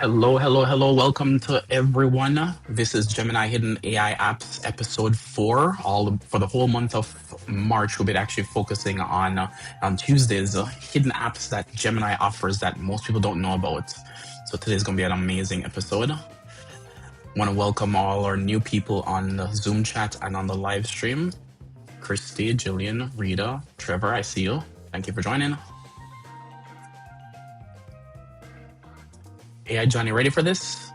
Hello, hello, hello. Welcome to everyone. This is Gemini Hidden AI Apps episode 4. All for the whole month of March, we'll be actually focusing on Tuesdays, hidden apps that Gemini offers that most people don't know about. So today's going to be an amazing episode. Want to welcome all our new people on the Zoom chat and on the live stream. Christy, Jillian, Rita, Trevor, I see you. Thank you for joining. AI Johnny, ready for this?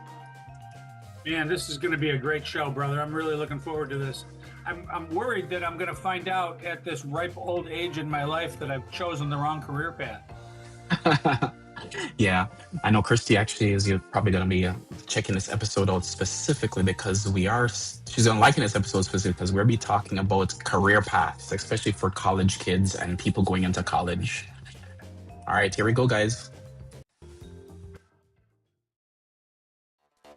Man, this is going to be a great show, brother. I'm really looking forward to this. I'm worried that I'm going to find out at this ripe old age in my life that I've chosen the wrong career path. Yeah, I know Christy actually is probably going to be checking this episode out specifically because she's going to like this episode specifically because we'll be talking about career paths, especially for college kids and people going into college. All right, here we go, guys.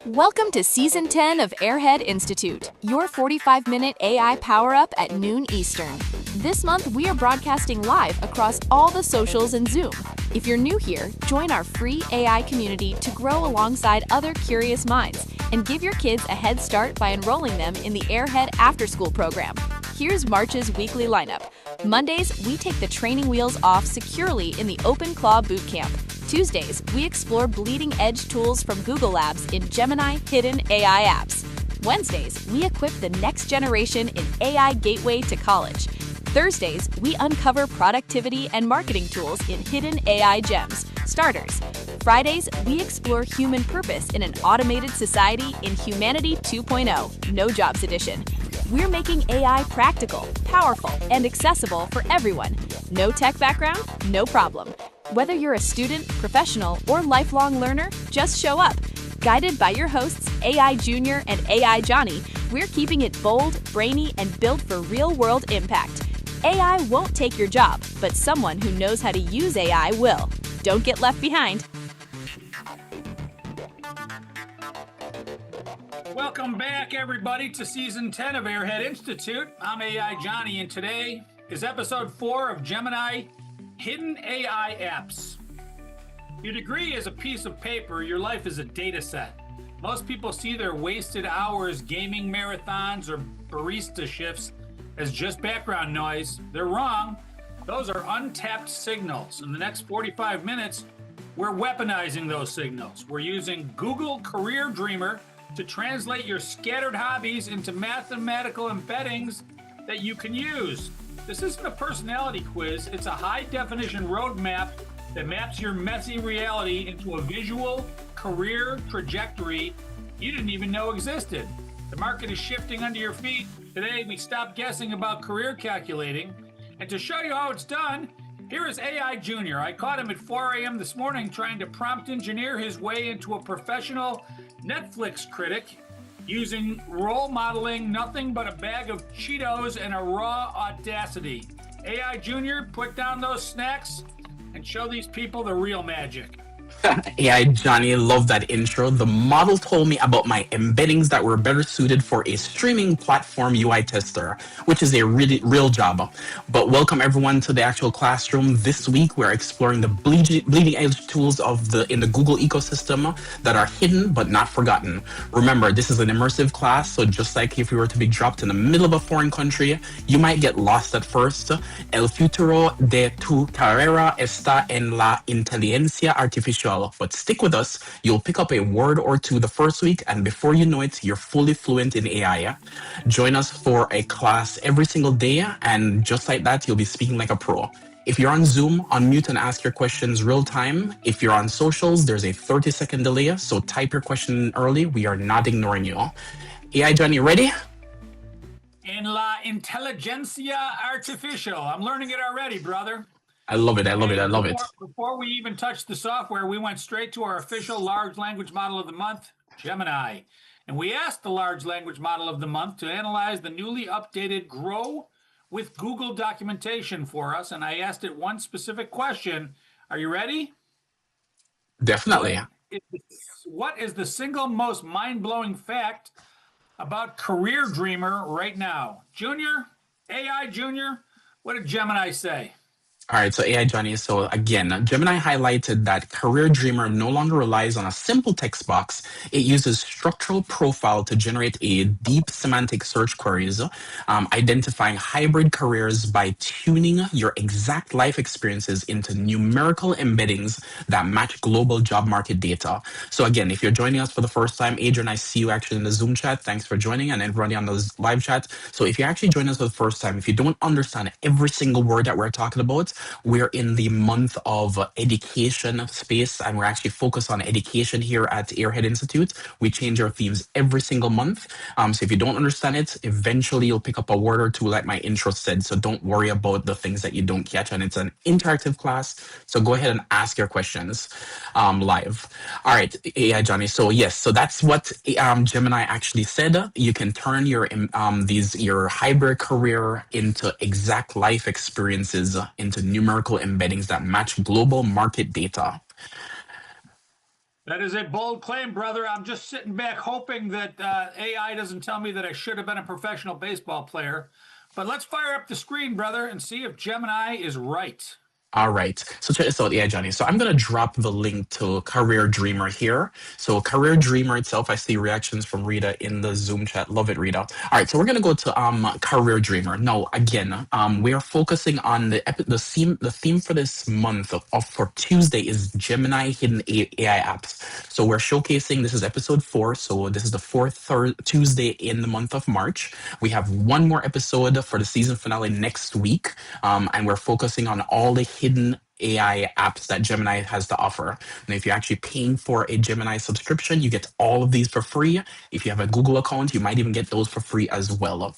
Welcome to Season 10 of Airhead Institute, your 45-minute AI power-up at noon Eastern. This month, we are broadcasting live across all the socials and Zoom. If you're new here, join our free AI community to grow alongside other curious minds and give your kids a head start by enrolling them in the Airhead After-School program. Here's March's weekly lineup. Mondays, we take the training wheels off securely in the Open Claw Bootcamp. Tuesdays, we explore bleeding-edge tools from Google Labs in Gemini Hidden AI Apps. Wednesdays, we equip the next generation in AI Gateway to College. Thursdays, we uncover productivity and marketing tools in Hidden AI Gems, Starters. Fridays, we explore human purpose in an automated society in Humanity 2.0, No Jobs Edition. We're making AI practical, powerful, and accessible for everyone. No tech background? No problem. Whether you're a student, professional, or lifelong learner, just show up. Guided by your hosts, AI Junior and AI Johnny, we're keeping it bold, brainy, and built for real-world impact. AI won't take your job, but someone who knows how to use AI will. Don't get left behind. Welcome back, everybody, to Season 10 of Airhead Institute. I'm AI Johnny, and today is Episode 4 of Gemini Hidden AI Apps. Your degree is a piece of paper, your life is a data set. Most people see their wasted hours, gaming marathons, or barista shifts as just background noise. They're wrong. Those are untapped signals. In the next 45 minutes, we're weaponizing those signals. We're using Google Career Dreamer to translate your scattered hobbies into mathematical embeddings that you can use. This isn't a personality quiz, it's a high-definition roadmap that maps your messy reality into a visual career trajectory you didn't even know existed. The market is shifting under your feet. Today, we stop guessing about career calculating. And to show you how it's done, here is AI Junior. I caught him at 4 a.m. this morning trying to prompt engineer his way into a professional Netflix critic using role modeling nothing but a bag of Cheetos and a raw audacity. AI Junior, put down those snacks and show these people the real magic. AI Johnny, love that intro. The model told me about my embeddings that were better suited for a streaming platform UI tester, which is a really real job. But welcome everyone to the actual classroom. This week we're exploring the bleeding edge tools in the Google ecosystem that are hidden but not forgotten. Remember, this is an immersive class, so just like if you were to be dropped in the middle of a foreign country, you might get lost at first. El futuro de tu carrera está en la inteligencia artificial. But stick with us, you'll pick up a word or two the first week, and before you know it, you're fully fluent in AI. Join us for a class every single day, and just like that, you'll be speaking like a pro. If you're on Zoom, unmute and ask your questions real time. If you're on socials, there's a 30-second delay, so type your question early. We are not ignoring you. AI Johnny, ready? En la inteligencia artificial. I'm learning it already, brother. I love it. I love it. I love it. Before we even touched the software, we went straight to our official large language model of the month, Gemini. And we asked the large language model of the month to analyze the newly updated Grow with Google documentation for us. And I asked it one specific question. Are you ready? Definitely. What is the single most mind-blowing fact about Career Dreamer right now? Junior, AI Junior, what did Gemini say? All right, so AI Johnny. So again, Gemini highlighted that Career Dreamer no longer relies on a simple text box. It uses structural profile to generate a deep semantic search queries, identifying hybrid careers by tuning your exact life experiences into numerical embeddings that match global job market data. So again, if you're joining us for the first time, Adrian, I see you actually in the Zoom chat. Thanks for joining, and everybody on the live chat. So if you actually join us for the first time, if you don't understand every single word that we're talking about, we're in the month of education space, and we're actually focused on education here at Airhead Institute. We change our themes every single month. So if you don't understand it, eventually you'll pick up a word or two, like my intro said. So don't worry about the things that you don't catch. And it's an interactive class. So go ahead and ask your questions live. All right, AI Johnny. So yes, so that's what Gemini actually said. You can turn your hybrid career into exact life experiences, into numerical embeddings that match global market data. That is a bold claim, brother. I'm just sitting back hoping that AI doesn't tell me that I should have been a professional baseball player. But let's fire up the screen, brother, and see if Gemini is right. All right. So check this out, yeah, Johnny. So I'm gonna drop the link to Career Dreamer here. So Career Dreamer itself, I see reactions from Rita in the Zoom chat. Love it, Rita. All right, so we're gonna go to Career Dreamer. Now, again, we are focusing on the theme for this month for Tuesday is Gemini Hidden AI Apps. So we're showcasing, this is episode 4. So this is the fourth Tuesday in the month of March. We have one more episode for the season finale next week, and we're focusing on all the hidden AI apps that Gemini has to offer. And if you're actually paying for a Gemini subscription, you get all of these for free. If you have a Google account, you might even get those for free as well.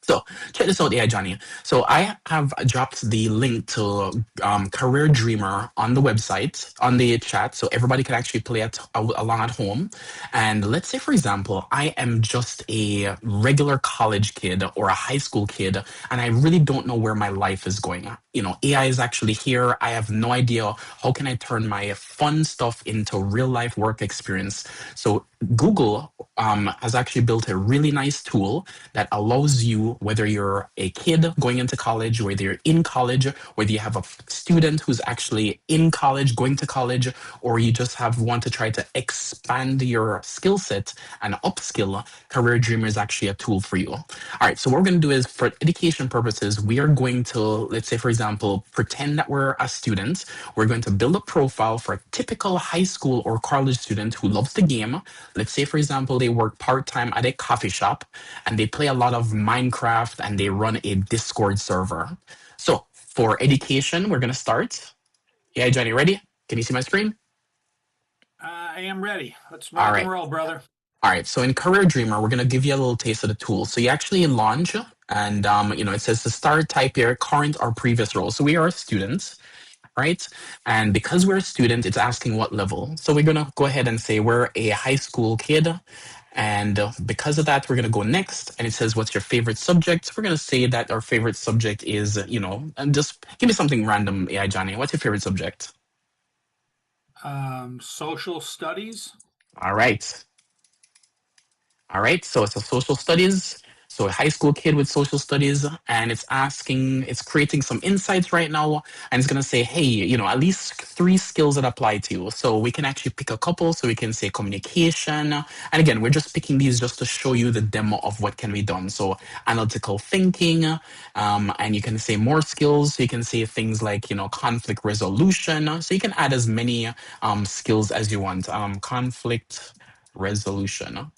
So check this out, AI Johnny. So I have dropped the link to Career Dreamer on the website, on the chat, so everybody can actually play it along at home. And let's say, for example, I am just a regular college kid or a high school kid, and I really don't know where my life is going. You know, AI is actually here. I have no idea how can I turn my fun stuff into real life work experience. So Google has actually built a really nice tool that allows you, whether you're a kid going into college, whether you're in college, whether you have a student who's actually in college, going to college, or you just want to try to expand your skill set and upskill, Career Dreamer is actually a tool for you. All right, so what we're going to do is, for education purposes, we are going to, let's say, for example, pretend that we're a student. We're going to build a profile for a typical high school or college student who loves the game. Let's say, for example, they work part-time at a coffee shop and they play a lot of Minecraft and they run a Discord server. So for education, we're going to start. Yeah, Johnny, ready? Can you see my screen? I am ready. Let's rock and roll, brother. All right, so in Career Dreamer, we're going to give you a little taste of the tool. So you actually launch, and it says to start, type your current or previous role. So we are students, right? And because we're a student, it's asking what level. So we're going to go ahead and say we're a high school kid. And because of that, we're going to go next. And it says, what's your favorite subject? We're going to say that our favorite subject is, and just give me something random, AI Johnny. What's your favorite subject? Social studies. All right. All right, so it's a social studies. So a high school kid with social studies, and it's creating some insights right now, and it's gonna say, hey, at least 3 skills that apply to you. So we can actually pick a couple. So we can say communication, and again, we're just picking these just to show you the demo of what can be done. So analytical thinking, and you can say more skills. So you can say things like conflict resolution. So you can add as many skills as you want. Conflict resolution.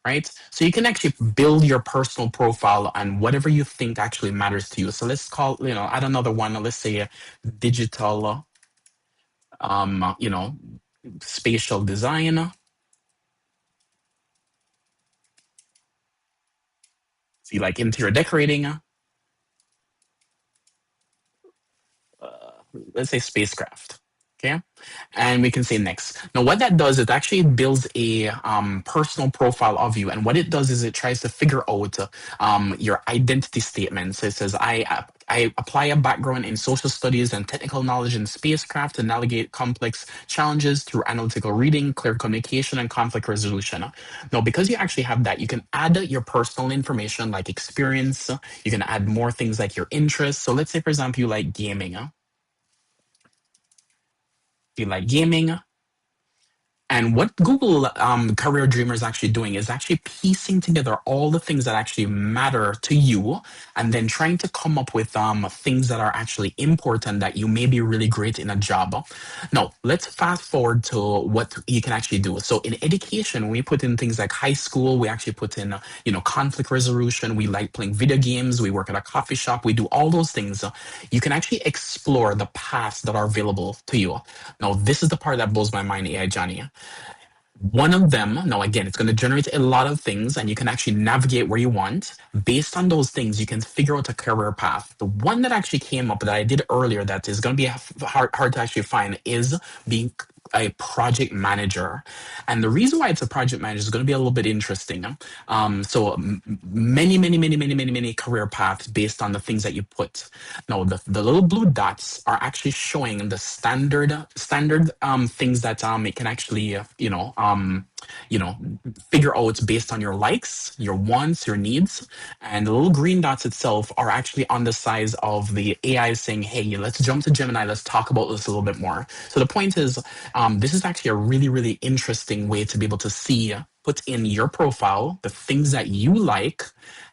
Right? So you can actually build your personal profile on whatever you think actually matters to you. So let's add another one. Let's say digital, spatial design. See, like interior decorating. Let's say spacecraft. Okay. And we can say next. Now, what that does, it actually builds a personal profile of you. And what it does is it tries to figure out your identity statement. So it says, I apply a background in social studies and technical knowledge in spacecraft to navigate complex challenges through analytical reading, clear communication, and conflict resolution. Now, because you actually have that, you can add your personal information like experience. You can add more things like your interests. So let's say, for example, you like gaming. You like gaming. And what Google Career Dreamer is actually doing is actually piecing together all the things that actually matter to you and then trying to come up with things that are actually important that you may be really great in a job. Now, let's fast forward to what you can actually do. So in education, we put in things like high school, we actually put in, conflict resolution. We like playing video games. We work at a coffee shop. We do all those things. You can actually explore the paths that are available to you. Now, this is the part that blows my mind, AI Johnny. One of them, now again, it's going to generate a lot of things and you can actually navigate where you want. Based on those things, you can figure out a career path. The one that actually came up that I did earlier that is going to be hard to actually find is being a project manager. And the reason why it's a project manager is going to be a little bit interesting. Many career paths based on the things that you put. Now, the little blue dots are actually showing the standard things that it can actually figure out based on your likes, your wants, your needs. And the little green dots itself are actually on the size of the AI saying, hey, let's jump to Gemini, let's talk about this a little bit more. So the point is, this is actually a really, really interesting way to be able to see, put in your profile, the things that you like,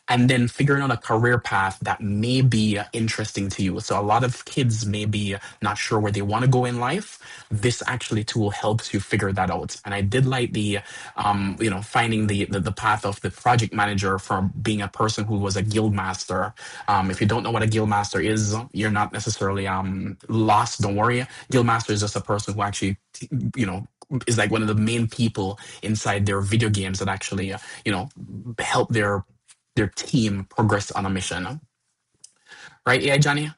and then figuring out a career path that may be interesting to you. So a lot of kids may be not sure where they want to go in life. This actually tool helps you figure that out. And I did like the, finding the path of the project manager from being a person who was a guild master. If you don't know what a guild master is, you're not necessarily lost. Don't worry. Guild master is just a person who actually, is like one of the main people inside their video games that actually, help their team progress on a mission. Right, AI Johnny?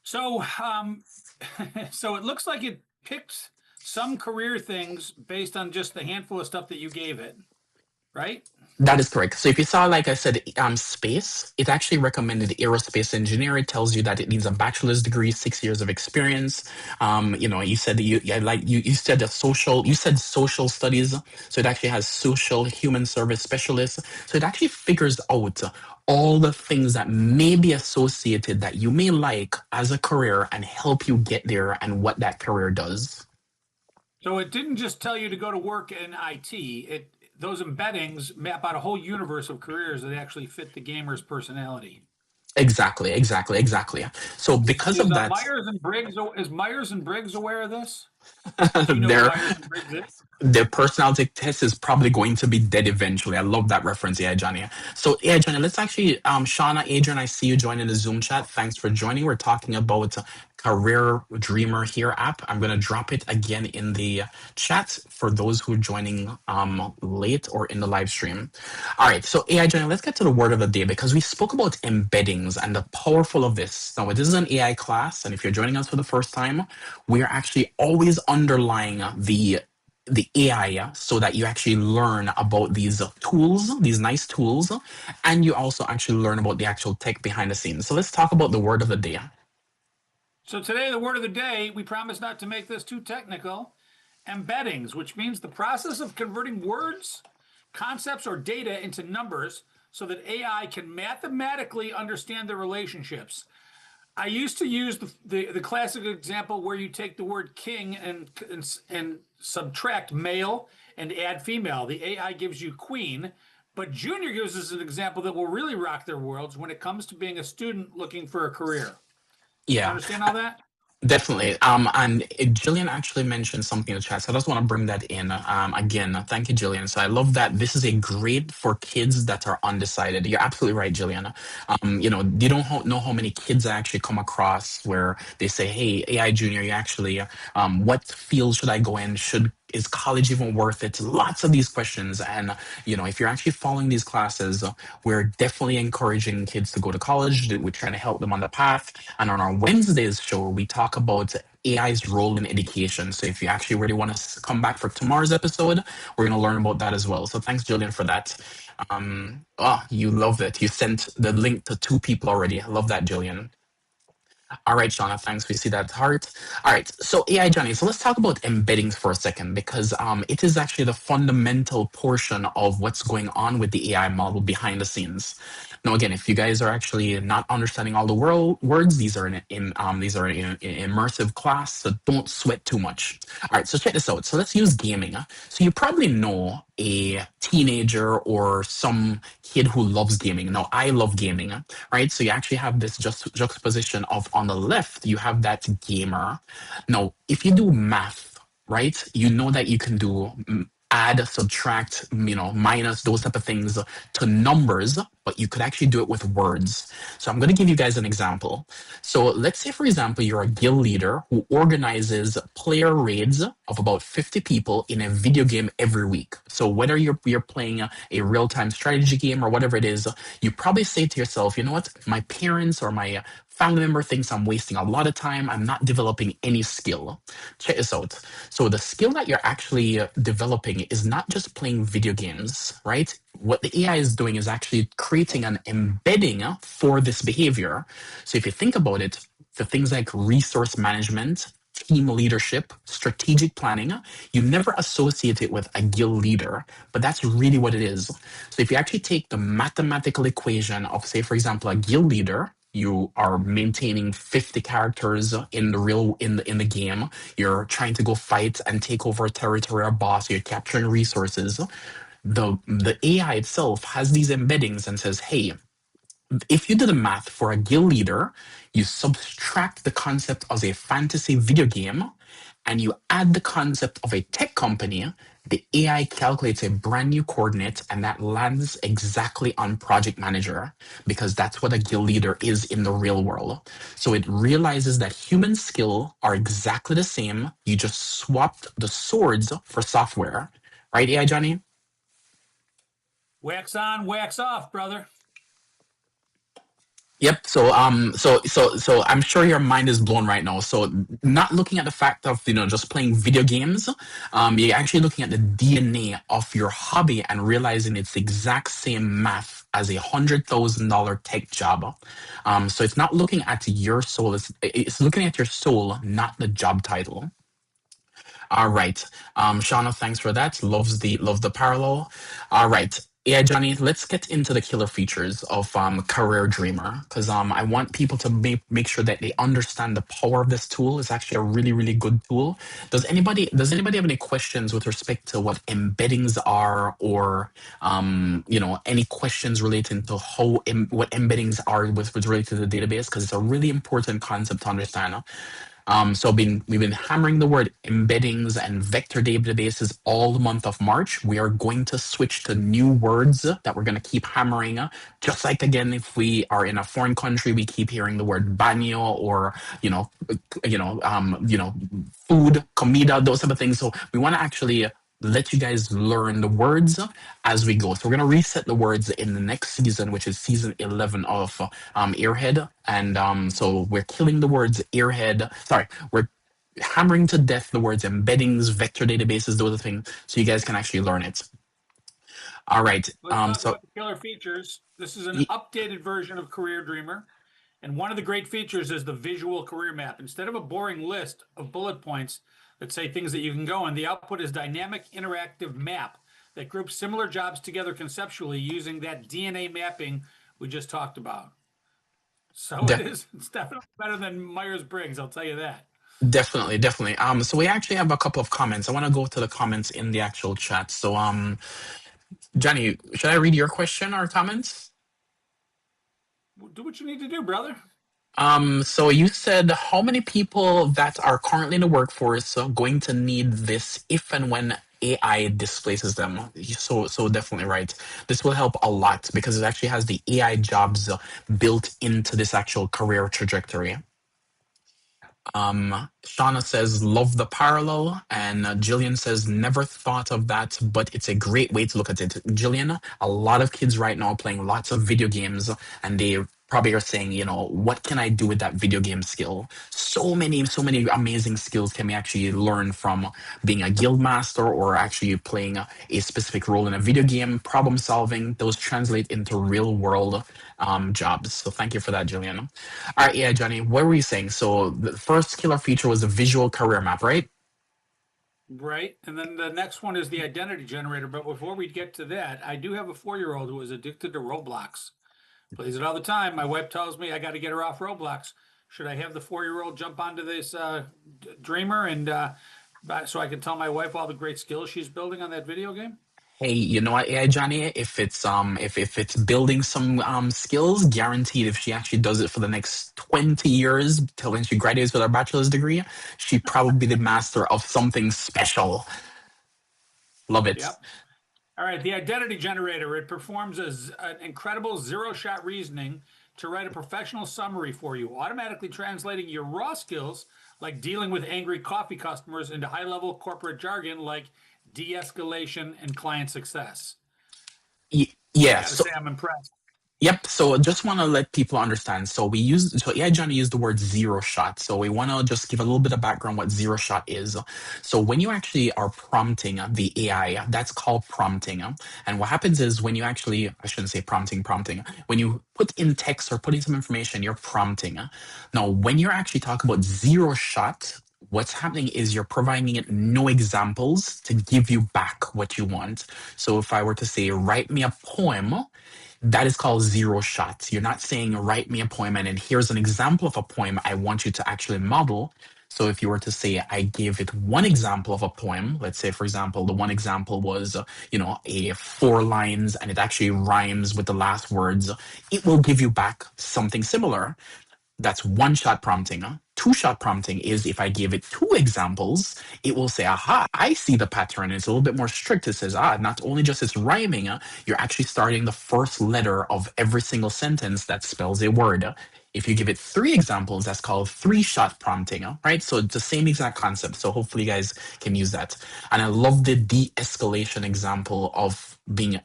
So, so it looks like it picks some career things based on just the handful of stuff that you gave it, right? That is correct. So if you saw, like I said, space, it actually recommended aerospace engineer. It tells you that it needs a bachelor's degree, 6 years of experience. You said that you said you said social studies. So it actually has social human service specialist. So it actually figures out all the things that may be associated that you may like as a career and help you get there and what that career does. So it didn't just tell you to go to work in IT. Those embeddings map out a whole universe of careers that actually fit the gamer's personality. Exactly. So because Is of that, Myers and Briggs aware of this? Do you know their what Myers and Briggs is? their personality test is probably going to be dead eventually. I love that reference, yeah, Johnny. So, yeah, Johnny, let's actually, Shauna, Adrian, I see you joining the Zoom chat. Thanks for joining. We're talking about Career Dreamer Here app. I'm going to drop it again in the chat for those who are joining late or in the live stream. All right, so AI Johnny, let's get to the word of the day because we spoke about embeddings and the powerful of this. Now, this is an AI class, and if you're joining us for the first time, we are actually always underlying the AI so that you actually learn about these tools, these nice tools, and you also actually learn about the actual tech behind the scenes. So let's talk about the word of the day. So today, the word of the day, we promise not to make this too technical, embeddings, which means the process of converting words, concepts, or data into numbers so that AI can mathematically understand the relationships. I used to use the classic example where you take the word king and subtract male and add female. The AI gives you queen, but Junior gives us an example that will really rock their worlds when it comes to being a student looking for a career. Yeah. Understand all that? Definitely. And Jillian actually mentioned something in the chat, so I just want to bring that in. Again, thank you, Jillian. So I love that this is a grade for kids that are undecided. You're absolutely right, Jillian. You don't know how many kids I actually come across where they say, "Hey, AI Junior, you actually, what field should I go in? is college even worth it? Lots of these questions. And, if you're actually following these classes, we're definitely encouraging kids to go to college. We're trying to help them on the path. And on our Wednesdays show, we talk about AI's role in education. So if you actually really want to come back for tomorrow's episode, we're going to learn about that as well. So thanks, Julian, for that. Oh, you love it. You sent the link to 2 people already. I love that, Julian. All right, Shauna, thanks. We see that heart. All right, so AI Johnny. So let's talk about embeddings for a second because it is actually the fundamental portion of what's going on with the AI model behind the scenes. Now, again, if you guys are actually not understanding all the words, these are in immersive class, so don't sweat too much. All right, so check this out. So let's use gaming. So you probably know a teenager or some kid who loves gaming. Now, I love gaming, right? So you actually have this juxtaposition of on the left, you have that gamer. Now, if you do math, right, you know that you can do add, subtract, minus, those type of things to numbers, but you could actually do it with words. So I'm going to give you guys an example. So let's say, for example, you're a guild leader who organizes player raids of about 50 people in a video game every week. So whether you're playing a real-time strategy game or whatever it is, you probably say to yourself, you know what, my parents or my family member thinks I'm wasting a lot of time. I'm not developing any skill. Check this out. So the skill that you're actually developing is not just playing video games, right? What the AI is doing is actually creating an embedding for this behavior. So if you think about it, for things like resource management, team leadership, strategic planning, you never associate it with a guild leader, but that's really what it is. So if you actually take the mathematical equation of, say, for example, a guild leader, you are maintaining 50 characters in the game. You're trying to go fight and take over a territory or boss. You're capturing resources. The AI itself has these embeddings and says, hey, if you do the math for a guild leader, you subtract the concept of a fantasy video game and you add the concept of a tech company, the AI calculates a brand new coordinate and that lands exactly on project manager because that's what a guild leader is in the real world. So it realizes that human skill are exactly the same. You just swapped the swords for software. Right, AI Johnny? Wax on, wax off, brother. Yep. So I'm sure your mind is blown right now. So not looking at the fact of just playing video games, you're actually looking at the DNA of your hobby and realizing it's the exact same math as $100,000 tech job. So it's not looking at your soul; it's looking at your soul, not the job title. All right. Shauna, thanks for that. Love the parallel. All right. Yeah, Johnny, let's get into the killer features of Career Dreamer because I want people to make sure that they understand the power of this tool. It's actually a really, really good tool. Does anybody have any questions with respect to what embeddings are or any questions relating to what embeddings are with related to the database? Because it's a really important concept to understand. So we've been hammering the word embeddings and vector databases all the month of March. We are going to switch to new words that we're going to keep hammering. Just like again, if we are in a foreign country, we keep hearing the word baño or food, comida, those type of things. So we want to actually let you guys learn the words as we go. So we're going to reset the words in the next season, which is season 11 of Airhead. And so we're killing the words Airhead. Sorry, we're hammering to death the words embeddings, vector databases, those are things, so you guys can actually learn it. All right. Let's talk about the killer features. This is an updated version of Career Dreamer. And one of the great features is the visual career map. Instead of a boring list of bullet points that say things that you can go in, the output is dynamic interactive map that groups similar jobs together conceptually using that DNA mapping we just talked about. So it's definitely better than Myers-Briggs, I'll tell you that. Definitely. So we actually have a couple of comments. I want to go to the comments in the actual chat. So Johnny, should I read your question or comments? Do what you need to do, brother. So you said how many people that are currently in the workforce are going to need this if and when AI displaces them? So definitely right. This will help a lot because it actually has the AI jobs built into this actual career trajectory. Shauna says, love the parallel. And Jillian says, never thought of that, but it's a great way to look at it. Jillian, a lot of kids right now are playing lots of video games, and they probably are saying, what can I do with that video game skill? So many amazing skills can we actually learn from being a guild master or actually playing a specific role in a video game, problem solving. Those translate into real world jobs. So thank you for that, Jillian. All right, yeah, Johnny, what were you saying? So the first killer feature was a visual career map, right? Right. And then the next one is the identity generator. But before we get to that, I do have a 4-year-old who is addicted to Roblox. Plays it all the time. My wife tells me I got to get her off Roblox. Should I have the 4-year-old jump onto this dreamer and so I can tell my wife all the great skills she's building on that video game? Hey, you know what, yeah, Johnny? If it's building some skills, guaranteed if she actually does it for the next 20 years till when she graduates with her bachelor's degree, she probably be the master of something special. Love it. Yep. All right, the identity generator. It performs an incredible zero-shot reasoning to write a professional summary for you, automatically translating your raw skills, like dealing with angry coffee customers, into high-level corporate jargon like de-escalation and client success. I Yeah, got to so say, I'm impressed. yep. So just want to let people understand. So yeah, Johnny used the word zero shot. So we want to just give a little bit of background what zero shot is. So when you actually are prompting the AI, that's called prompting. And what happens is when you actually, I shouldn't say prompting, when you put in text or put in some information, you're prompting. Now, when you're actually talking about zero shot, what's happening is you're providing it no examples to give you back what you want. So if I were to say, write me a poem, that is called zero shots. You're not saying, write me a poem and here's an example of a poem I want you to actually model. So if you were to say, I gave it one example of a poem, let's say, for example, the one example was, a 4 lines and it actually rhymes with the last words, it will give you back something similar. That's one shot prompting. 2 shot prompting is if I give it 2 examples, it will say, aha, I see the pattern. It's a little bit more strict. It says, not only just it's rhyming, you're actually starting the first letter of every single sentence that spells a word. If you give it 3 examples, that's called 3 shot prompting, right? So it's the same exact concept. So hopefully you guys can use that. And I love the de-escalation example of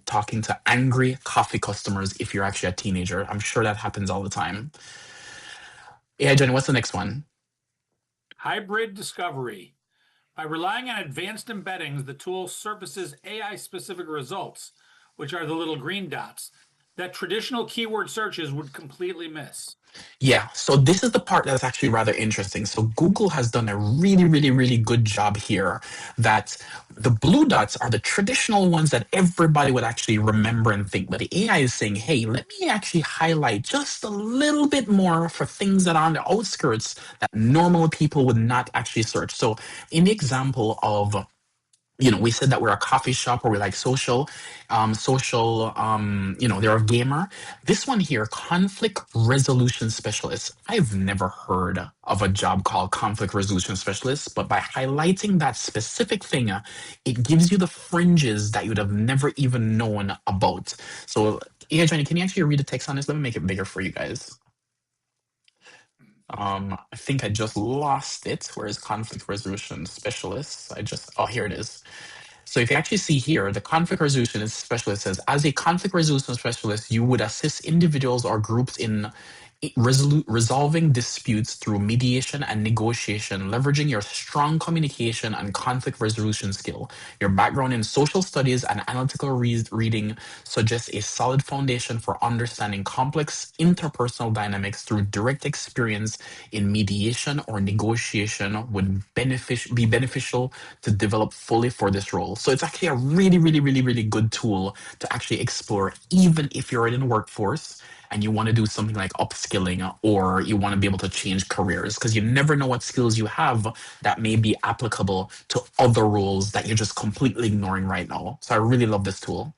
talking to angry coffee customers if you're actually a teenager. I'm sure that happens all the time. Yeah, Jenny, what's the next one? Hybrid discovery. By relying on advanced embeddings, the tool surfaces AI-specific results, which are the little green dots, that traditional keyword searches would completely miss. Yeah, so this is the part that's actually rather interesting. So Google has done a really, really, really good job here that the blue dots are the traditional ones that everybody would actually remember and think. But the AI is saying, hey, let me actually highlight just a little bit more for things that are on the outskirts that normal people would not actually search. So in the example of we said that we're a coffee shop or we like they're a gamer. This one here, conflict resolution specialist. I've never heard of a job called conflict resolution specialist, but by highlighting that specific thing, it gives you the fringes that you would have never even known about. So, yeah, Johnny, can you actually read the text on this? Let me make it bigger for you guys. I think I just lost it. Where is conflict resolution specialist? Here it is. So if you actually see here, the conflict resolution specialist says, as a conflict resolution specialist, you would assist individuals or groups in resolving disputes through mediation and negotiation, leveraging your strong communication and conflict resolution skill. Your background in social studies and analytical reading suggests a solid foundation for understanding complex interpersonal dynamics through direct experience in mediation or negotiation would be beneficial to develop fully for this role. So it's actually a really, really, really, really good tool to actually explore, even if you're in the workforce and you want to do something like upskilling or you want to be able to change careers, because you never know what skills you have that may be applicable to other roles that you're just completely ignoring right now. So I really love this tool.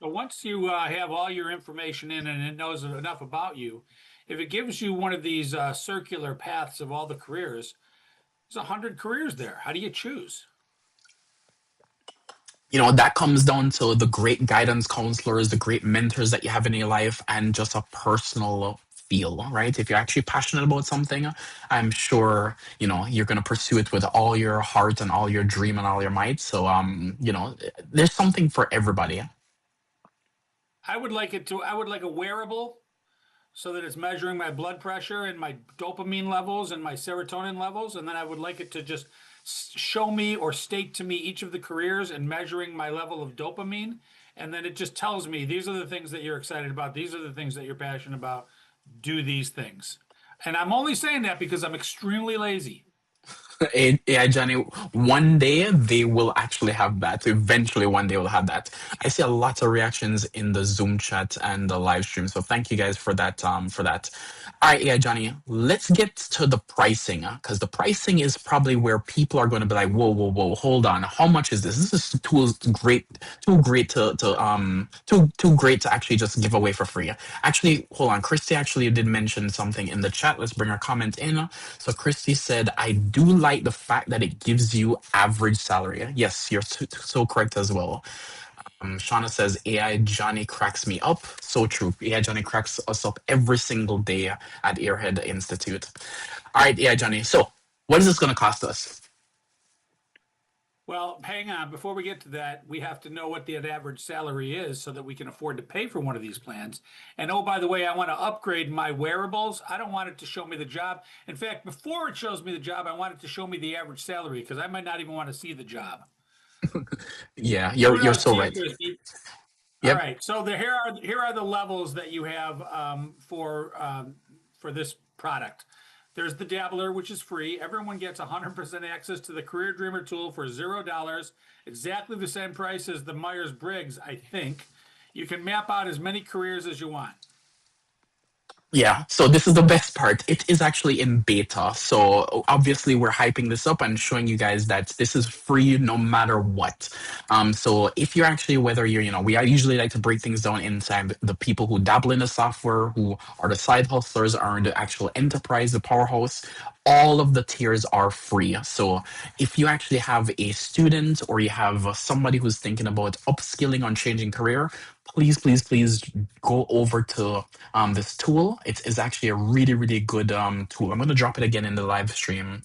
So once you have all your information in and it knows enough about you, if it gives you one of these circular paths of all the careers, there's 100 careers there. How do you choose? That comes down to the great guidance counselors, the great mentors that you have in your life, and just a personal feel, right? If you're actually passionate about something, I'm sure, you're going to pursue it with all your heart and all your dream and all your might. So, there's something for everybody. I would like a wearable so that it's measuring my blood pressure and my dopamine levels and my serotonin levels. And then I would like it to just show me or state to me each of the careers and measuring my level of dopamine. And then it just tells me these are the things that you're excited about. These are the things that you're passionate about. Do these things. And I'm only saying that because I'm extremely lazy. Yeah, Johnny, one day they will actually have that. Eventually, one day we'll have that. I see a lot of reactions in the Zoom chat and the live stream. So thank you guys for that. For that. All right, yeah, Johnny, let's get to the pricing, because the pricing is probably where people are going to be like, whoa, whoa, whoa, hold on. How much is this? This is too great too great to actually just give away for free. Actually, hold on. Christy actually did mention something in the chat. Let's bring her comment in. So Christy said, I do like the fact that it gives you average salary. Yes, you're so correct as well. Shauna says, AI Johnny cracks me up. So true. AI Johnny cracks us up every single day at Airhead Institute. All right, AI Johnny. So what is this going to cost us? Well, hang on. Before we get to that, we have to know what the average salary is so that we can afford to pay for one of these plans. And oh, by the way, I want to upgrade my wearables. I don't want it to show me the job. In fact, before it shows me the job, I want it to show me the average salary because I might not even want to see the job. Yeah, Put you're it on so right. Christy. All Yep. right. So here are the levels that you have for this product. There's the Dabbler, which is free. Everyone gets 100% access to the Career Dreamer tool for $0, exactly the same price as the Myers-Briggs, I think. You can map out as many careers as you want. Yeah, so this is the best part. It is actually in beta. So obviously we're hyping this up and showing you guys that this is free no matter what. So if you're actually, whether you're, we usually like to break things down inside the people who dabble in the software, who are the side hustlers, are the actual enterprise, the powerhouse. All of the tiers are free. So if you actually have a student or you have somebody who's thinking about upskilling on changing career, please, please, please go over to this tool. It is actually a really, really good tool. I'm going to drop it again in the live stream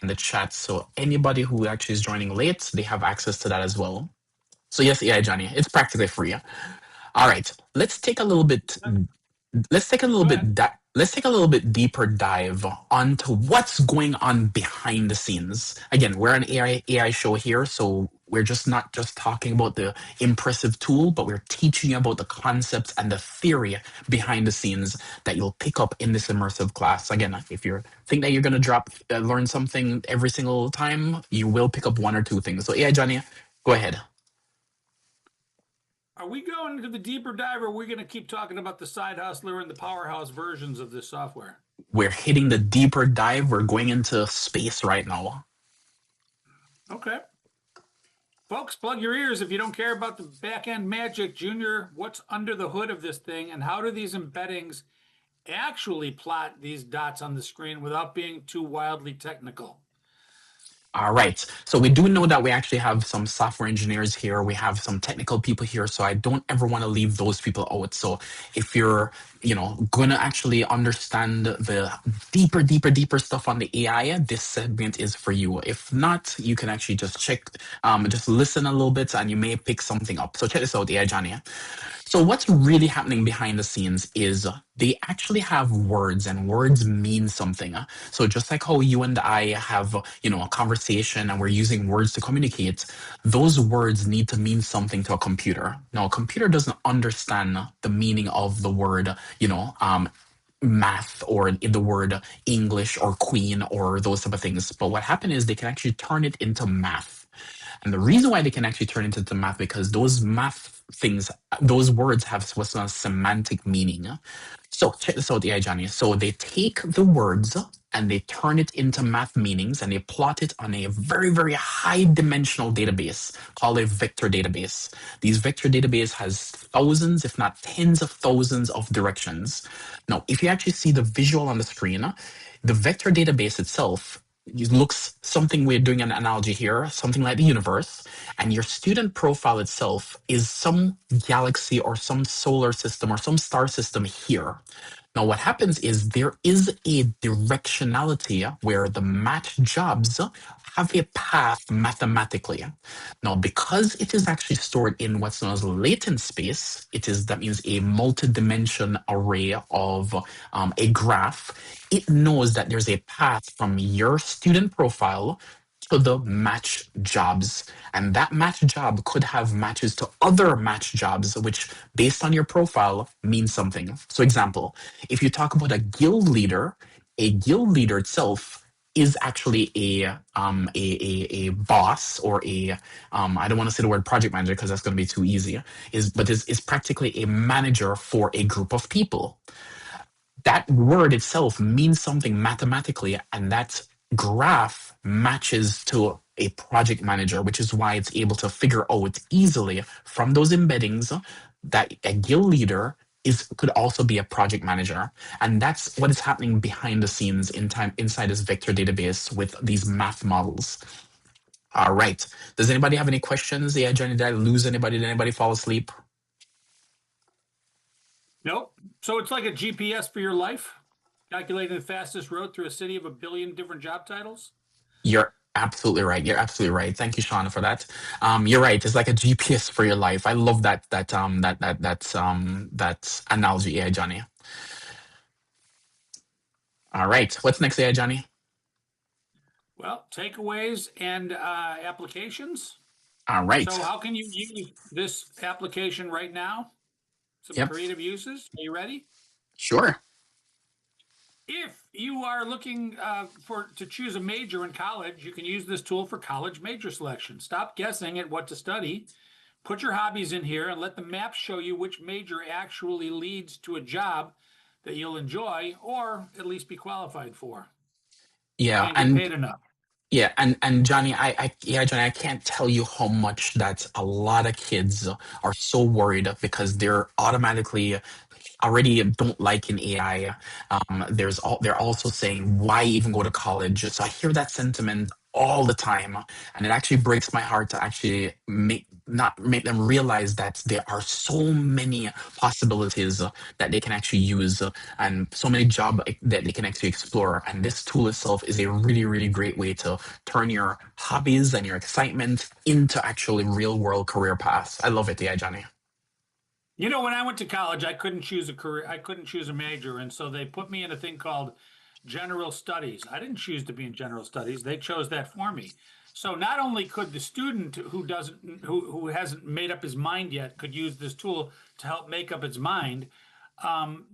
and the chat. So anybody who actually is joining late, they have access to that as well. So yes, AI Johnny, it's practically free. All right, let's take a little bit let's take a little bit deeper dive onto what's going on behind the scenes. Again, we're an AI show here, so we're just not just talking about the impressive tool, but we're teaching you about the concepts and the theory behind the scenes that you'll pick up in this immersive class. Again, if you think that you're going to learn something every single time, you will pick up one or two things. So AI Johnny, go ahead. Are we going into the deeper dive or are we going to keep talking about the side hustler and the powerhouse versions of this software? We're hitting the deeper dive. We're going into space right now. Okay. Folks, plug your ears if you don't care about the back end magic. Junior, what's under the hood of this thing and how do these embeddings actually plot these dots on the screen without being too wildly technical? All right. So we do know that we actually have some software engineers here. We have some technical people here. So I don't ever want to leave those people out. So if you're, going to actually understand the deeper stuff on the AI, this segment is for you. If not, you can actually just just listen a little bit and you may pick something up. So check this out, AI Johnny. So what's really happening behind the scenes is they actually have words and words mean something. So just like how you and I have, a conversation and we're using words to communicate, those words need to mean something to a computer. Now, a computer doesn't understand the meaning of the word, math or the word English or queen or those type of things. But what happened is they can actually turn it into math. And the reason why they can actually turn it into math because those math things, those words have what's called semantic meaning. So check this out, AI Johnny. So they take the words and they turn it into math meanings and they plot it on a very, very high dimensional database called a vector database. These vector database has thousands, if not tens of thousands of directions. Now, if you actually see the visual on the screen, the vector database itself it looks something we're doing an analogy here, something like the universe, and your student profile itself is some galaxy or some solar system or some star system here. Now, what happens is there is a directionality where the match jobs have a path mathematically. Now, because it is actually stored in what's known as latent space, that means a multi-dimension array of a graph. It knows that there's a path from your student profile to the match jobs. And that match job could have matches to other match jobs, which based on your profile means something. So example, if you talk about a guild leader itself is actually a boss or a I don't want to say the word project manager because that's going to be too easy, is practically a manager for a group of people. That word itself means something mathematically, and that graph matches to a project manager, which is why it's able to figure out easily from those embeddings that a guild leader could also be a project manager. And that's what is happening behind the scenes inside this vector database with these math models. All right. Does anybody have any questions? Yeah, Johnny, did I lose anybody? Did anybody fall asleep? Nope. So it's like a GPS for your life, calculating the fastest road through a city of 1 billion different job titles. You're absolutely right. You're absolutely right. Thank you, Shauna, for that. You're right. It's like a GPS for your life. I love that analogy, AI Johnny. All right. What's next, AI Johnny? Well, takeaways and applications. All right. So how can you use this application right now? Some Yep. creative uses. Are you ready? Sure. If you are looking to choose a major in college, you can use this tool for college major selection. Stop guessing at what to study. Put your hobbies in here and let the map show you which major actually leads to a job that you'll enjoy or at least be qualified for Yeah, and get and paid enough. yeah, and Johnny, Johnny, I can't tell you how much that a lot of kids are so worried because they're automatically already don't like an AI. They're also saying, why even go to college? So I hear that sentiment all the time, and it actually breaks my heart to actually not make them realize that there are so many possibilities that they can actually use and so many jobs that they can actually explore. And this tool itself is a really, really great way to turn your hobbies and your excitement into actually real world career paths. I love it, yeah, Johnny. You know, when I went to college, I couldn't choose a career, I couldn't choose a major, and so they put me in a thing called general studies. I didn't choose to be in general studies; they chose that for me. So not only could the student who hasn't made up his mind yet could use this tool to help make up its mind,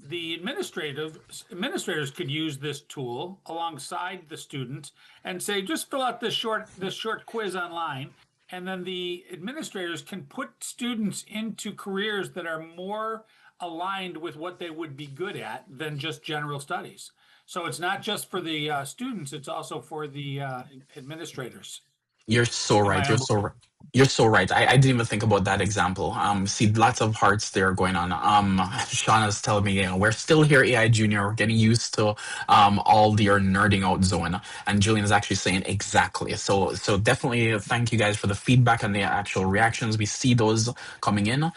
the administrators could use this tool alongside the student and say, just fill out this short quiz online, and then the administrators can put students into careers that are more aligned with what they would be good at than just general studies. So it's not just for the students; it's also for the administrators. You're so Am right. I? You're so right. I didn't even think about that example. See, lots of hearts there going on. Shauna's telling me, we're still here, AI Junior. We're getting used to all your nerding out zone. And Julian is actually saying exactly. So definitely thank you guys for the feedback and the actual reactions. We see those coming in.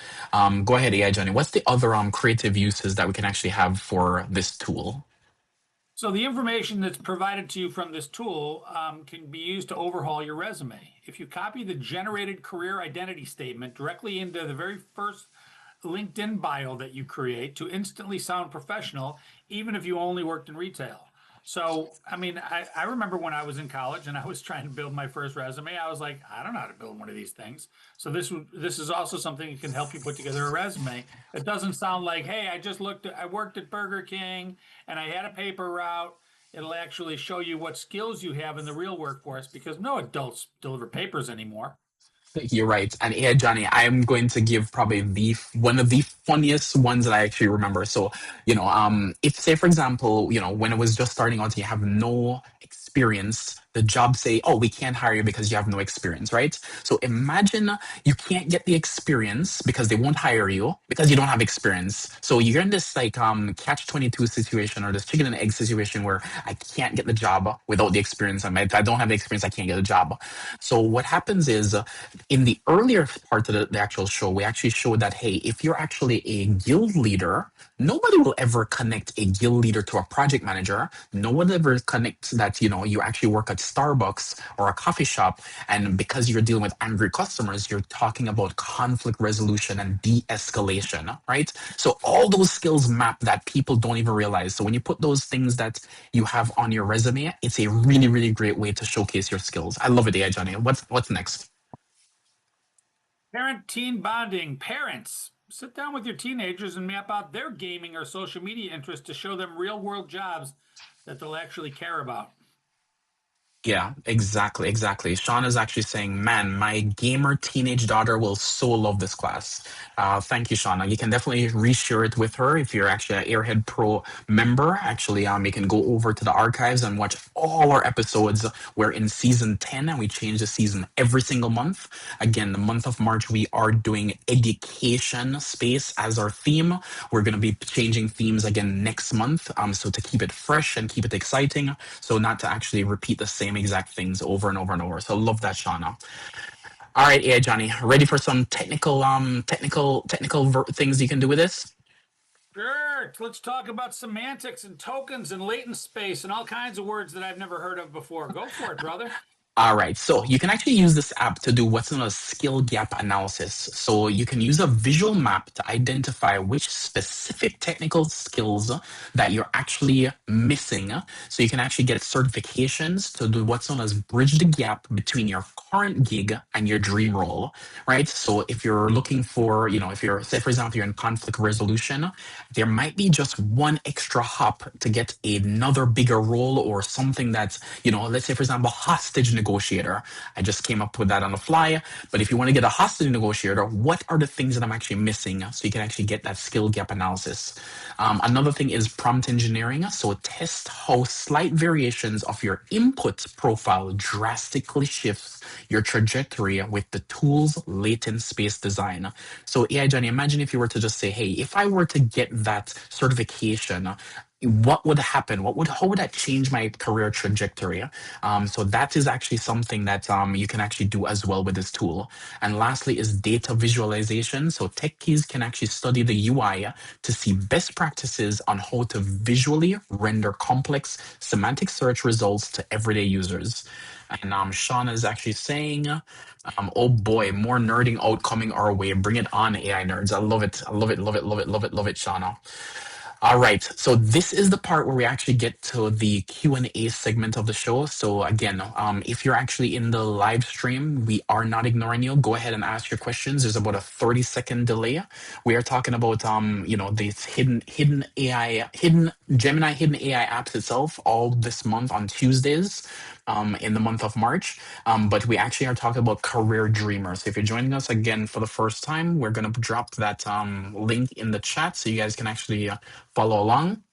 Go ahead, AI Johnny. What's the other creative uses that we can actually have for this tool? So the information that's provided to you from this tool can be used to overhaul your resume. If you copy the generated career identity statement directly into the very first LinkedIn bio that you create to instantly sound professional, even if you only worked in retail. So, I mean, I remember when I was in college and I was trying to build my first resume, I was like, I don't know how to build one of these things. So this is also something that can help you put together a resume. It doesn't sound like, hey, I worked at Burger King and I had a paper route. It'll actually show you what skills you have in the real workforce because no adults deliver papers anymore. You're right. And yeah, Johnny, I'm going to give probably the one of the funniest ones that I actually remember. So, if say for example, when it was just starting out, you have no experience, the job say, oh, we can't hire you because you have no experience, right? So imagine you can't get the experience because they won't hire you because you don't have experience. So you're in this like catch 22 situation or this chicken and egg situation where I can't get the job without the experience. And if I don't have the experience, I can't get a job. So what happens is in the earlier part of the actual show, we actually showed that, hey, if you're actually a guild leader, Nobody will ever connect a guild leader to a project manager. No one ever connects that, you actually work at Starbucks or a coffee shop. And because you're dealing with angry customers, you're talking about conflict resolution and de-escalation, right? So all those skills map that people don't even realize. So when you put those things that you have on your resume, it's a really, really great way to showcase your skills. I love it, AI Johnny. What's next? Parent-teen bonding. Parents, sit down with your teenagers and map out their gaming or social media interests to show them real-world jobs that they'll actually care about. Yeah, exactly, exactly. Sean is actually saying, "Man, my gamer teenage daughter will so love this class." Thank you, Shauna. You can definitely reshare it with her if you're actually an Airhead Pro member. Actually, you can go over to the archives and watch all our episodes. We're in season 10, and we change the season every single month. Again, the month of March, we are doing education space as our theme. We're going to be changing themes again next month. So to keep it fresh and keep it exciting, so not to actually repeat the same exact things over and over and over. So love that, Shauna. All right, yeah, Johnny, ready for some technical things you can do with this? Sure. Let's talk about semantics and tokens and latent space and all kinds of words that I've never heard of before. Go for it, brother. All right, so you can actually use this app to do what's known as skill gap analysis. So you can use a visual map to identify which specific technical skills that you're actually missing. So you can actually get certifications to do what's known as bridge the gap between your current gig and your dream role, right? So if you're looking for, if you're, say for example, you're in conflict resolution, there might be just one extra hop to get another bigger role or something that's, let's say for example, hostage negotiator. I just came up with that on the fly. But if you want to get a hostage negotiator, what are the things that I'm actually missing? So you can actually get that skill gap analysis. Another thing is prompt engineering. So test how slight variations of your input profile drastically shifts your trajectory with the tool's latent space design. So AI Johnny, imagine if you were to just say, hey, if I were to get that certification, what would happen? How would that change my career trajectory? So that is actually something that you can actually do as well with this tool. And lastly is data visualization. So techies can actually study the UI to see best practices on how to visually render complex semantic search results to everyday users. And Sean is actually saying, oh boy, more nerding out coming our way. Bring it on, AI nerds. I love it. I love it, love it, love it, love it, love it, Shauna. All right, so this is the part where we actually get to the Q&A segment of the show. So again, if you're actually in the live stream, we are not ignoring you. Go ahead and ask your questions. There's about a 30-second delay. We are talking about these hidden AI, hidden Gemini hidden AI apps itself all this month on Tuesdays. In the month of March. But we actually are talking about career dreamers. So if you're joining us again for the first time, we're going to drop that link in the chat so you guys can actually follow along.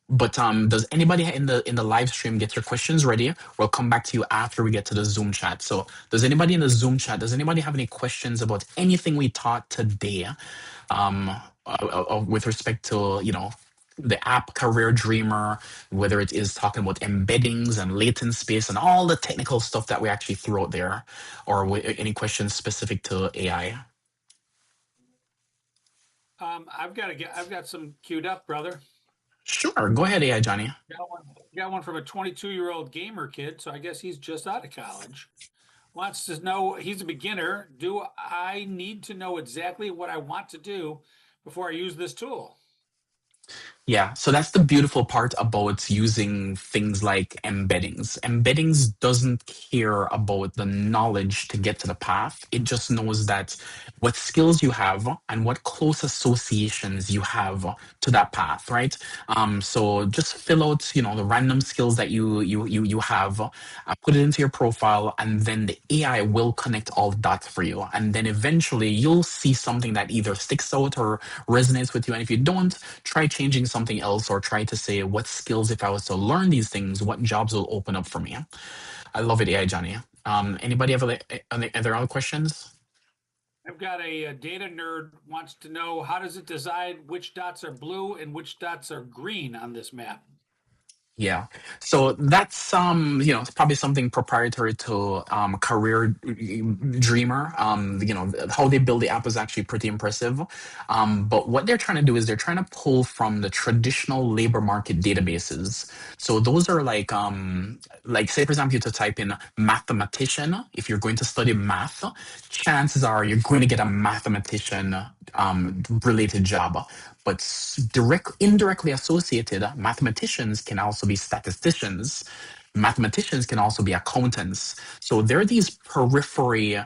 But does anybody in the live stream get your questions ready? We'll come back to you after we get to the Zoom chat. So does anybody in the Zoom chat, does anybody have any questions about anything we taught today with respect to, the app Career Dreamer, whether it is talking about embeddings and latent space and all the technical stuff that we actually threw out there, or any questions specific to AI? I've got some queued up, brother. Sure, go ahead, AI Johnny. Got one from a 22-year-old gamer kid, so I guess he's just out of college. Wants to know, he's a beginner. Do I need to know exactly what I want to do before I use this tool? Yeah, so that's the beautiful part about using things like embeddings. Embeddings doesn't care about the knowledge to get to the path. It just knows that what skills you have and what close associations you have to that path, right? So just fill out, the random skills that you have, put it into your profile, and then the AI will connect all the dots for you. And then eventually you'll see something that either sticks out or resonates with you. And if you don't, try changing something else or try to say, what skills, if I was to learn these things, what jobs will open up for me? I love it, AI Johnny. Anybody have other questions? I've got a data nerd wants to know, how does it decide which dots are blue and which dots are green on this map? Yeah. So that's it's probably something proprietary to Career Dreamer. How they build the app is actually pretty impressive. But what they're trying to do is they're trying to pull from the traditional labor market databases. So those are like say for example, you to type in mathematician. If you're going to study math, chances are you're going to get a mathematician related job. But indirectly associated, mathematicians can also be statisticians. Mathematicians can also be accountants. So there are these periphery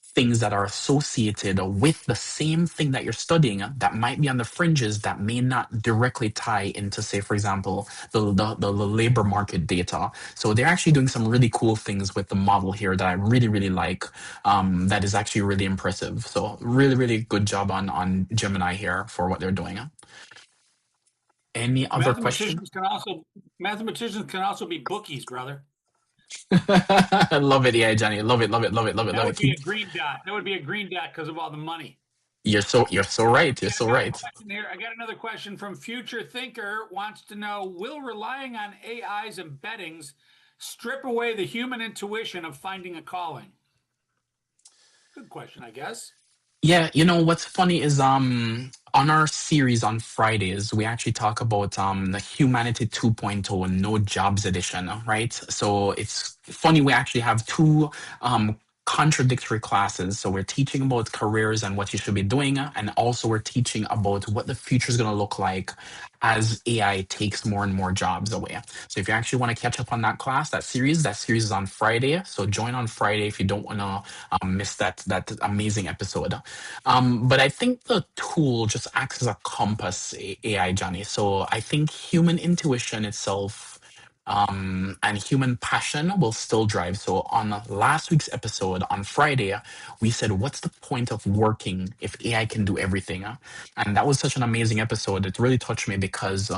things that are associated with the same thing that you're studying that might be on the fringes that may not directly tie into, say, for example, the labor market data. So they're actually doing some really cool things with the model here that I really, really like. That is actually really impressive. So really, really good job on Gemini here for what they're doing. Any other question? Mathematicians can also be bookies, brother. I love it, yeah, Johnny. Love it, love it, love it, love it, That love it. would be a green dot. That would be a green dot because of all the money. You're so right. You're Okay, I so got a right. question here. I got another question from Future Thinker. Wants to know: will relying on AI's embeddings strip away the human intuition of finding a calling? Good question, I guess. Yeah, what's funny is on our series on Fridays, we actually talk about the Humanity 2.0 No Jobs edition, right? So it's funny we actually have two contradictory classes. So we're teaching about careers and what you should be doing, and also we're teaching about what the future is going to look like as AI takes more and more jobs away. So if you actually want to catch up on that series is on Friday. So join on Friday if you don't want to miss that amazing episode. But I think the tool just acts as a compass, AI, Johnny. So I think human intuition itself and human passion will still drive. So on last week's episode on Friday, we said, what's the point of working if AI can do everything? And that was such an amazing episode. It really touched me because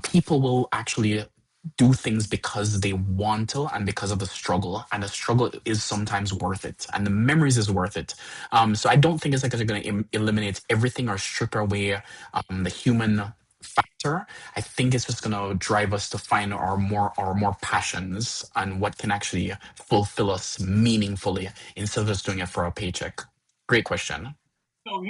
people will actually do things because they want to and because of the struggle, and the struggle is sometimes worth it, and the memories is worth it. So I don't think it's like they're going to eliminate everything or strip away the human factor. I think it's just going to drive us to find our more passions and what can actually fulfill us meaningfully instead of just doing it for a paycheck. Great question. So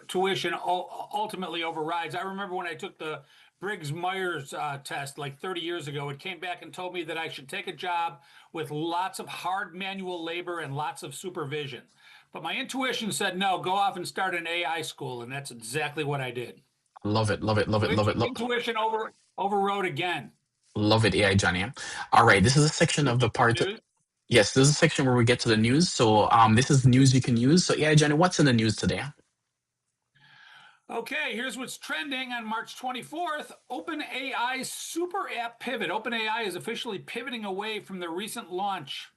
tuition ultimately overrides. I remember when I took the Briggs Myers test like 30 years ago. It came back and told me that I should take a job with lots of hard manual labor and lots of supervision. But my intuition said no, go off and start an AI school, and that's exactly what I did. Love it, love it, love So it, love it, intuition overrode again. love it, AI Johnny. All right, this is a section Should we of the get to the part. news? Yes, this is a section where we get to the news. So this is news you can use. So AI Johnny, what's in the news today? Okay, here's what's trending on March 24th. OpenAI's super app pivot. OpenAI is officially pivoting away from their recent launch.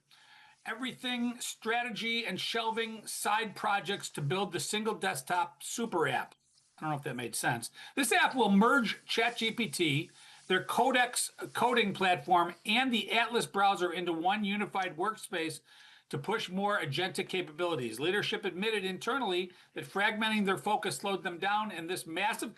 Everything strategy and shelving side projects to build the single desktop super app. I don't know if that made sense. This app will merge ChatGPT, their Codex coding platform, and the Atlas browser into one unified workspace to push more agentic capabilities. Leadership admitted internally that fragmenting their focus slowed them down, and this massive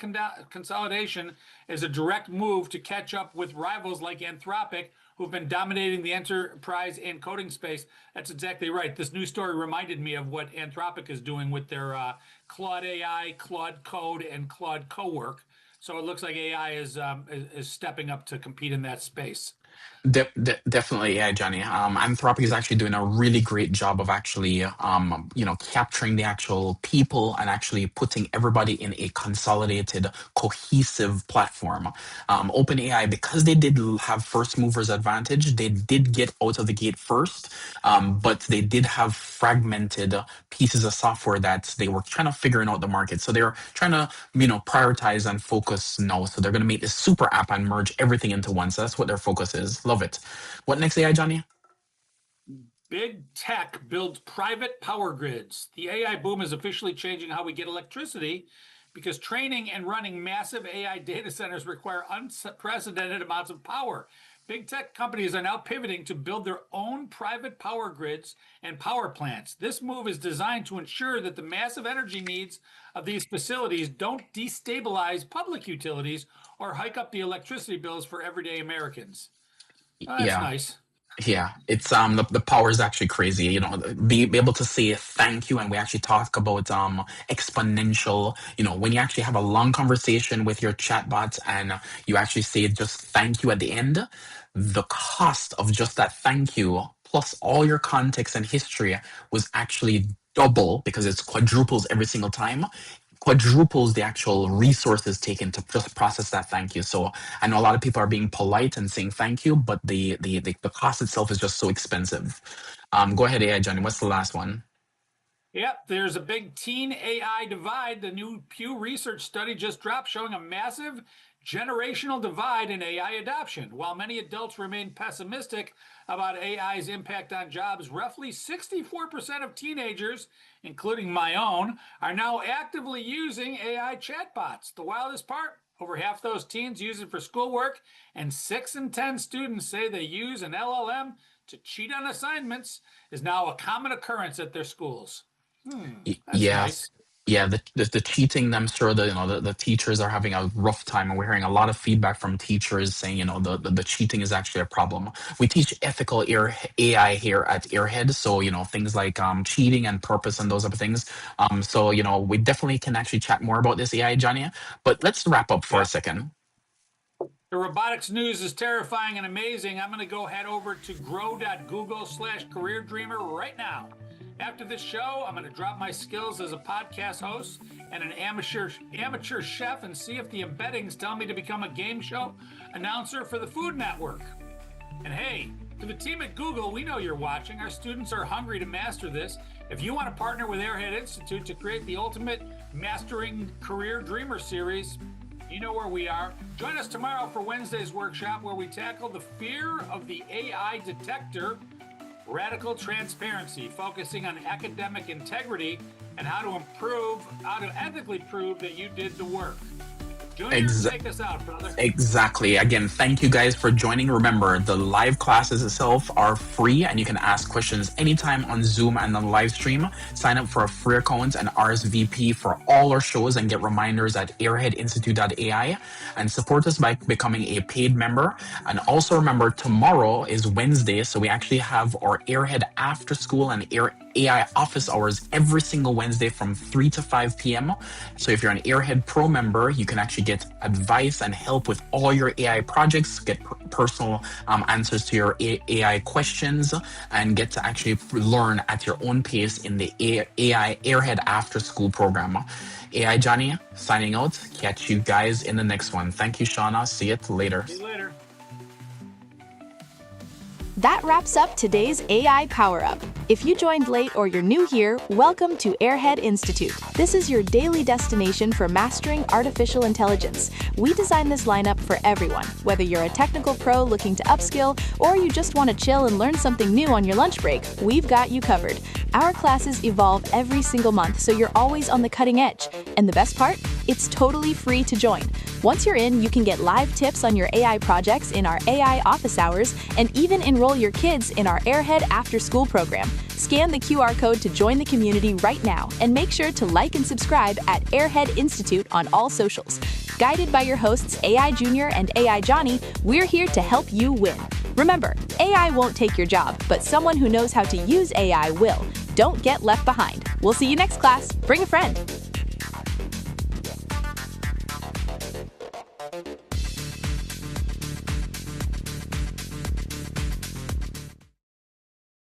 consolidation is a direct move to catch up with rivals like Anthropic, who've been dominating the enterprise and coding space. That's exactly right. This news story reminded me of what Anthropic is doing with their Claude AI, Claude Code, and Claude Cowork. So it looks like AI is stepping up to compete in that space. Definitely, yeah, Johnny. Anthropic is actually doing a really great job of actually, capturing the actual people and actually putting everybody in a consolidated, cohesive platform. OpenAI, because they did have first movers advantage, they did get out of the gate first, but they did have fragmented pieces of software that they were trying to figuring out the market. So they're trying to, prioritize and focus now. So they're going to make this super app and merge everything into one. So that's what their focus is. Love it. What next, AI, Johnny? Big tech builds private power grids. The AI boom is officially changing how we get electricity because training and running massive AI data centers require unprecedented amounts of power. Big tech companies are now pivoting to build their own private power grids and power plants. This move is designed to ensure that the massive energy needs of these facilities don't destabilize public utilities or hike up the electricity bills for everyday Americans. Oh, that's Yeah. nice. Yeah, it's the power is actually crazy. Be able to say thank you, and we actually talk about exponential. When you actually have a long conversation with your chatbot, and you actually say just thank you at the end, the cost of just that thank you plus all your context and history was actually double, because it's quadruples every single time, quadruples the actual resources taken to just process that thank you. So I know a lot of people are being polite and saying thank you, but the cost itself is just so expensive. Go ahead, AI Johnny. What's the last one? Yep, there's a big teen AI divide. The new Pew Research study just dropped showing a massive generational divide in AI adoption. While many adults remain pessimistic about AI's impact on jobs, roughly 64% of teenagers, including my own, are now actively using AI chatbots. The wildest part, over half those teens use it for schoolwork, and 6 in 10 students say they use an LLM to cheat on assignments, is now a common occurrence at their schools. That's Yes. nice. Yeah, the cheating, I'm sure the teachers are having a rough time, and we're hearing a lot of feedback from teachers saying, the cheating is actually a problem. We teach ethical AI here at Airhead, so things like cheating and purpose and those other things. So we definitely can actually chat more about this AI, Johnny. But let's wrap up for a Yep. second. The robotics news is terrifying and amazing. I'm going to go head over to grow.google/career dreamer right now. After this show, I'm going to drop my skills as a podcast host and an amateur chef and see if the embeddings tell me to become a game show announcer for the Food Network. And hey, to the team at Google, we know you're watching. Our students are hungry to master this. If you want to partner with Airhead Institute to create the ultimate Mastering Career Dreamer series, you know where we are. Join us tomorrow for Wednesday's workshop, where we tackle the fear of the AI detector, radical transparency, focusing on academic integrity and how to ethically prove that you did the work. Junior, take us out, brother. Exactly. Again, thank you guys for joining. Remember, the live classes itself are free, and you can ask questions anytime on Zoom and on live stream. Sign up for a free account and RSVP for all our shows, and get reminders at airheadinstitute.ai, and support us by becoming a paid member. And also remember, tomorrow is Wednesday, so we actually have our Airhead after school and AI office hours every single Wednesday from 3 to 5 p.m. So if you're an Airhead Pro member, you can actually get advice and help with all your AI projects, get personal answers to your AI questions, and get to actually learn at your own pace in the AI Airhead After School program. AI Johnny, signing out. Catch you guys in the next one. Thank you, Shauna. See you later. See you later. That wraps up today's AI Power Up. If you joined late or you're new here, welcome to Airhead Institute. This is your daily destination for mastering artificial intelligence. We designed this lineup for everyone, whether you're a technical pro looking to upskill or you just want to chill and learn something new on your lunch break, we've got you covered. Our classes evolve every single month, so you're always on the cutting edge. And the best part? It's totally free to join. Once you're in, you can get live tips on your AI projects in our AI office hours, and even enroll your kids in our Airhead After School program. Scan the QR code to join the community right now, and make sure to like and subscribe at Airhead Institute on all socials. Guided by your hosts AI Junior and AI Johnny, we're here to help you win. Remember, AI won't take your job, but someone who knows how to use AI will. Don't get left behind. We'll see you next class. Bring a friend.